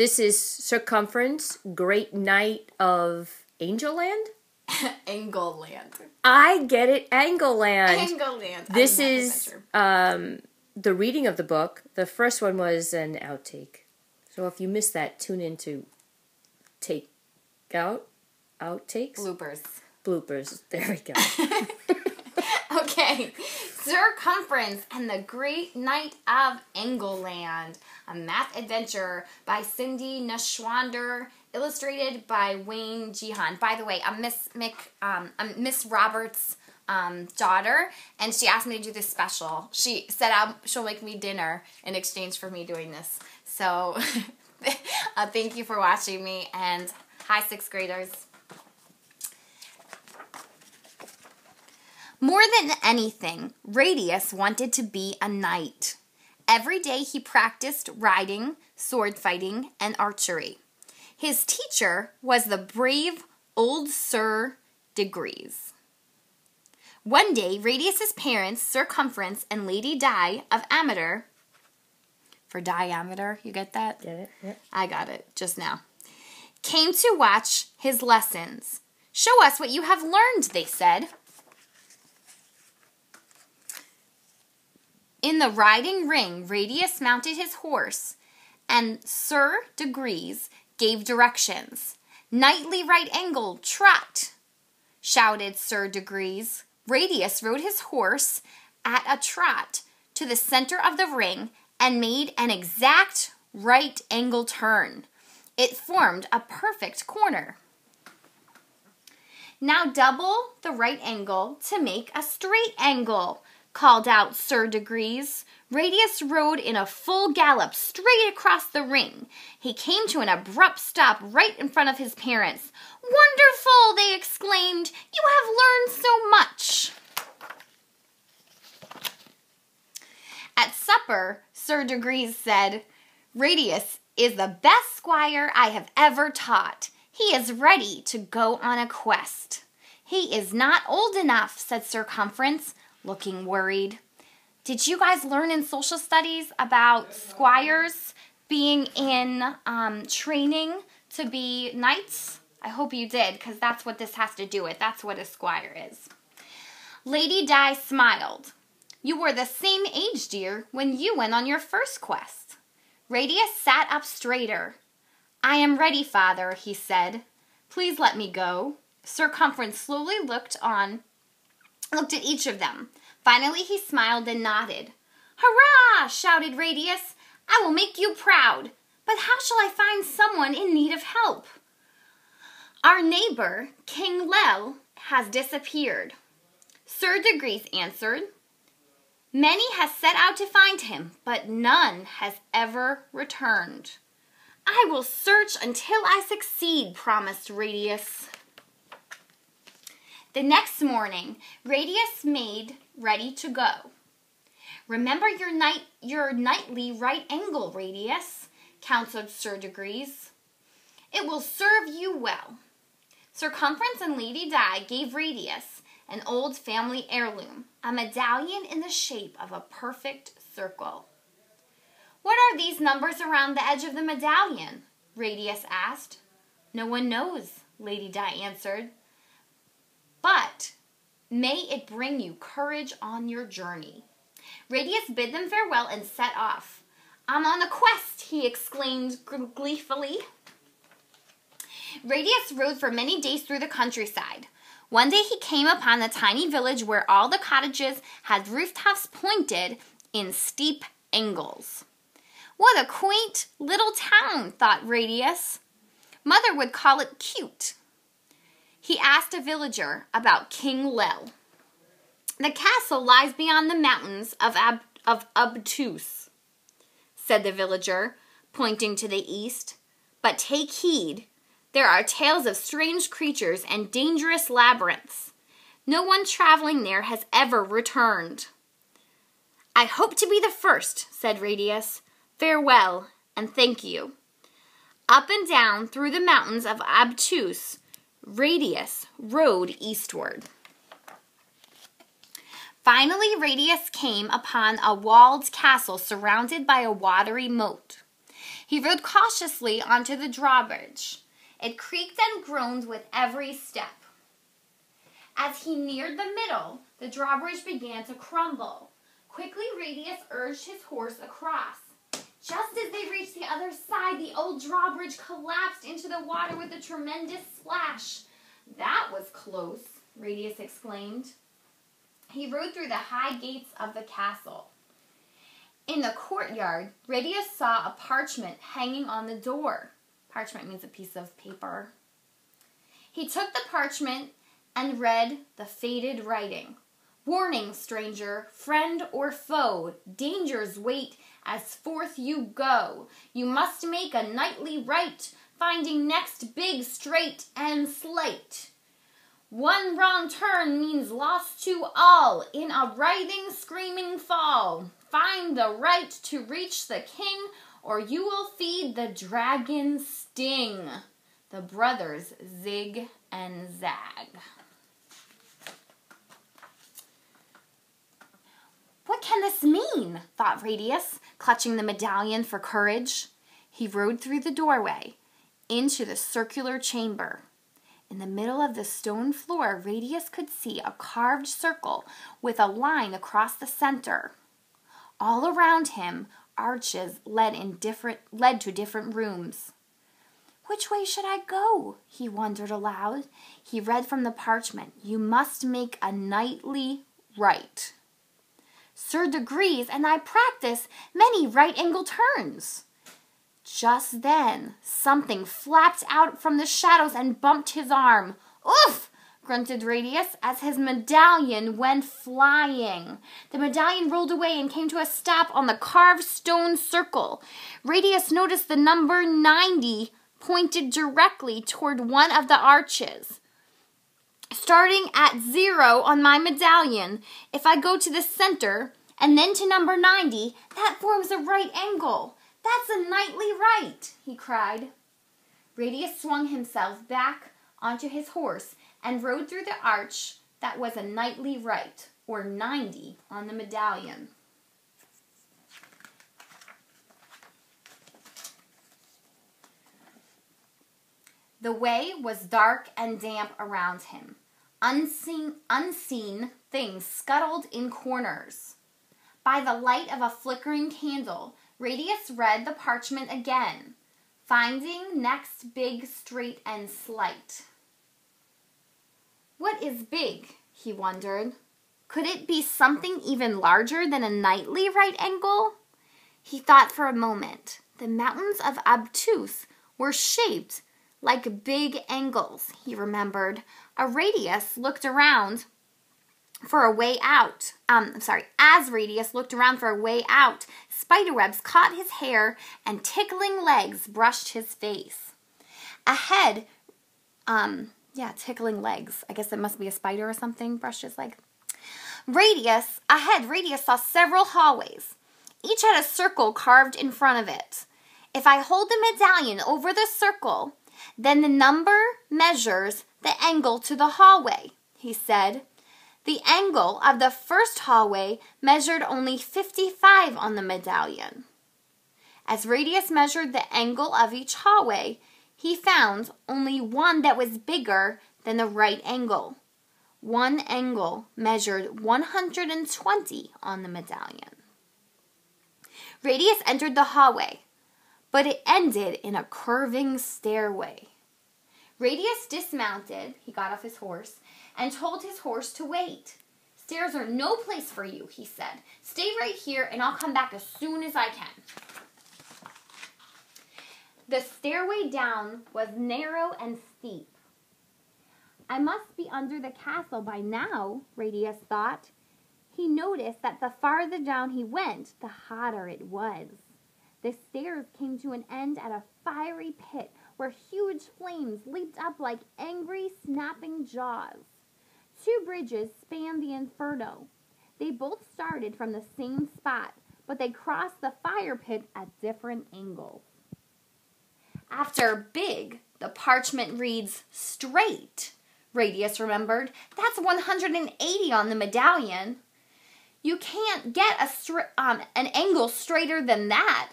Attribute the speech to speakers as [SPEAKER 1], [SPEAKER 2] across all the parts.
[SPEAKER 1] This is Circumference, Great Night of Angleland?
[SPEAKER 2] Angleland.
[SPEAKER 1] I get it, Angleland.
[SPEAKER 2] Angleland.
[SPEAKER 1] This is the reading of the book. The first one was an outtake. So if you missed that, tune in to outtakes? Bloopers. There we go.
[SPEAKER 2] Okay. Circumference and the Great Night of Angleland. A math adventure by Cindy Nashwander, illustrated by Wayne Jehan. By the way, I'm Miss Roberts' daughter, and she asked me to do this special. She said she'll make me dinner in exchange for me doing this. So, thank you for watching me, and hi, 6th graders. More than anything, Radius wanted to be a knight. Every day he practiced riding, sword fighting, and archery. His teacher was the brave old Sir Degrees. One day, Radius's parents, Circumference and Lady Di of Ameter, for diameter, you get that?
[SPEAKER 1] Get it? Yep.
[SPEAKER 2] I got it just now, came to watch his lessons. Show us what you have learned, they said. In the riding ring, Radius mounted his horse, and Sir Degrees gave directions. Knightly right angle, trot, shouted Sir Degrees. Radius rode his horse at a trot to the center of the ring and made an exact right angle turn. It formed a perfect corner. Now double the right angle to make a straight angle, called out Sir Degrees. Radius rode in a full gallop straight across the ring. He came to an abrupt stop right in front of his parents. "Wonderful!" they exclaimed. "You have learned so much." At supper, Sir Degrees said, "Radius is the best squire I have ever taught. He is ready to go on a quest." "He is not old enough," said Circumference, looking worried. Did you guys learn in social studies about squires being in training to be knights? I hope you did, because that's what this has to do with. That's what a squire is. Lady Di smiled. "You were the same age, dear, when you went on your first quest." Radius sat up straighter. "I am ready, Father," he said. "Please let me go." Circumference slowly looked at each of them. Finally, he smiled and nodded. "Hurrah!" shouted Radius. "I will make you proud. But how shall I find someone in need of help? Our neighbor, King Lel, has disappeared." Sir Degrees answered. "Many has set out to find him, but none has ever returned." "I will search until I succeed," promised Radius. The next morning, Radius made ready to go. "Remember your knightly right angle, Radius," counseled Sir Degrees. "It will serve you well." Circumference and Lady Di gave Radius an old family heirloom, a medallion in the shape of a perfect circle. "What are these numbers around the edge of the medallion?" Radius asked. "No one knows," Lady Di answered. "But may it bring you courage on your journey." Radius bid them farewell and set off. "I'm on a quest," he exclaimed gleefully. Radius rode for many days through the countryside. One day he came upon a tiny village where all the cottages had rooftops pointed in steep angles. "What a quaint little town," thought Radius. "Mother would call it cute." He asked a villager about King Lel. "The castle lies beyond the mountains of Obtuse," said the villager, pointing to the east. "But take heed. There are tales of strange creatures and dangerous labyrinths. No one traveling there has ever returned." "I hope to be the first," said Radius. "Farewell, and thank you." Up and down through the mountains of Obtuse, Radius rode eastward. Finally, Radius came upon a walled castle surrounded by a watery moat. He rode cautiously onto the drawbridge. It creaked and groaned with every step. As he neared the middle, the drawbridge began to crumble. Quickly, Radius urged his horse across. Just as they reached the other side, the old drawbridge collapsed into the water with a tremendous splash. "That was close," Radius exclaimed. He rode through the high gates of the castle. In the courtyard, Radius saw a parchment hanging on the door. Parchment means a piece of paper. He took the parchment and read the faded writing. "Warning, stranger, friend or foe, dangers wait as forth you go. You must make a knightly right, finding next big straight and slight. One wrong turn means loss to all, in a writhing, screaming fall. Find the right to reach the king, or you will feed the dragon's sting." The brothers Zig and Zag. "What can this mean?" thought Radius, clutching the medallion for courage. He rode through the doorway into the circular chamber. In the middle of the stone floor, Radius could see a carved circle with a line across the center. All around him, arches led to different rooms. "Which way should I go?" he wondered aloud. He read from the parchment, "You must make a knightly right. Sir degrees, and I practice many right-angle turns." Just then, something flapped out from the shadows and bumped his arm. "Oof!" grunted Radius as his medallion went flying. The medallion rolled away and came to a stop on the carved stone circle. Radius noticed the number 90 pointed directly toward one of the arches. "Starting at 0 on my medallion, if I go to the center and then to number 90, that forms a right angle. That's a knightly right," he cried. Radius swung himself back onto his horse and rode through the arch that was a knightly right, or 90 on the medallion. The way was dark and damp around him. Unseen things scuttled in corners. By the light of a flickering candle, Radius read the parchment again, finding next big, straight, and slight. What is big? He wondered. Could it be something even larger than a knightly right angle? He thought for a moment. The mountains of Obtuse were shaped like big angles, he remembered. Radius looked around for a way out. As Radius looked around for a way out, spiderwebs caught his hair and tickling legs brushed his face. Ahead, tickling legs. I guess it must be a spider or something brushed his leg. Radius saw several hallways. Each had a circle carved in front of it. If I hold the medallion over the circle, then the number measures the angle to the hallway, he said. The angle of the first hallway measured only 55 on the medallion. As Radius measured the angle of each hallway, he found only one that was bigger than the right angle. One angle measured 120 on the medallion. Radius entered the hallway, but it ended in a curving stairway. Radius dismounted, he got off his horse, and told his horse to wait. "Stairs are no place for you," he said. "Stay right here and I'll come back as soon as I can." The stairway down was narrow and steep. "I must be under the castle by now," Radius thought. He noticed that the farther down he went, the hotter it was. The stairs came to an end at a fiery pit where huge flames leaped up like angry, snapping jaws. 2 bridges spanned the inferno. They both started from the same spot, but they crossed the fire pit at different angles. After big, the parchment reads straight, Radius remembered. That's 180 on the medallion. You can't get an angle straighter than that.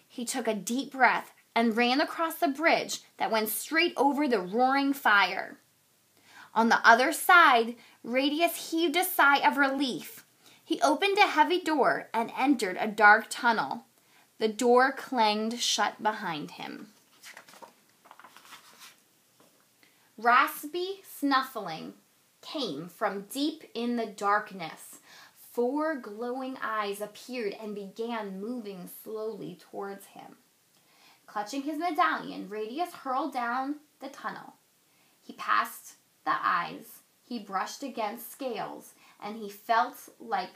[SPEAKER 2] He took a deep breath and ran across the bridge that went straight over the roaring fire. On the other side, Radius heaved a sigh of relief. He opened a heavy door and entered a dark tunnel. The door clanged shut behind him. Raspy snuffling came from deep in the darkness. 4 glowing eyes appeared and began moving slowly towards him. Clutching his medallion, Radius hurled down the tunnel. He passed the eyes. He brushed against scales, and he felt like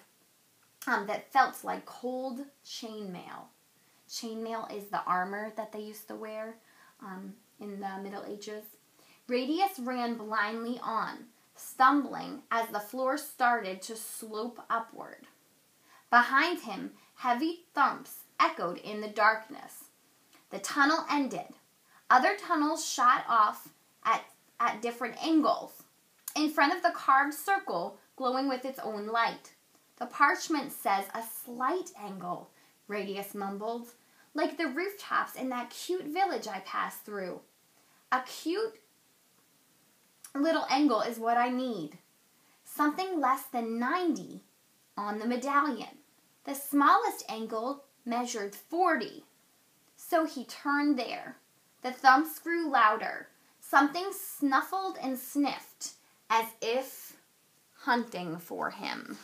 [SPEAKER 2] cold chainmail. Chainmail is the armor that they used to wear in the Middle Ages. Radius ran blindly on, stumbling as the floor started to slope upward. Behind him, heavy thumps echoed in the darkness. The tunnel ended. Other tunnels shot off at different angles. In front of the carved circle, glowing with its own light. The parchment says a slight angle, Radius mumbled, like the rooftops in that cute village I passed through. A cute little angle is what I need. Something less than 90 on the medallion. The smallest angle measured 40. So he turned there. The thumps grew louder. Something snuffled and sniffed as if hunting for him.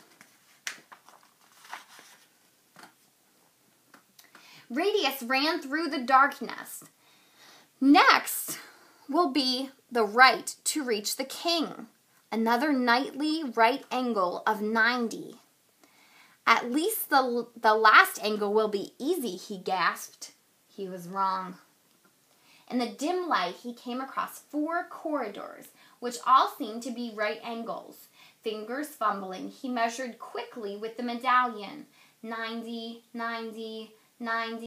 [SPEAKER 2] Radius ran through the darkness. Next will be the right to reach the king. Another nightly right angle of 90. At least the last angle will be easy, he gasped. He was wrong. In the dim light, he came across 4 corridors, which all seemed to be right angles. Fingers fumbling, he measured quickly with the medallion. 90, 90, 90.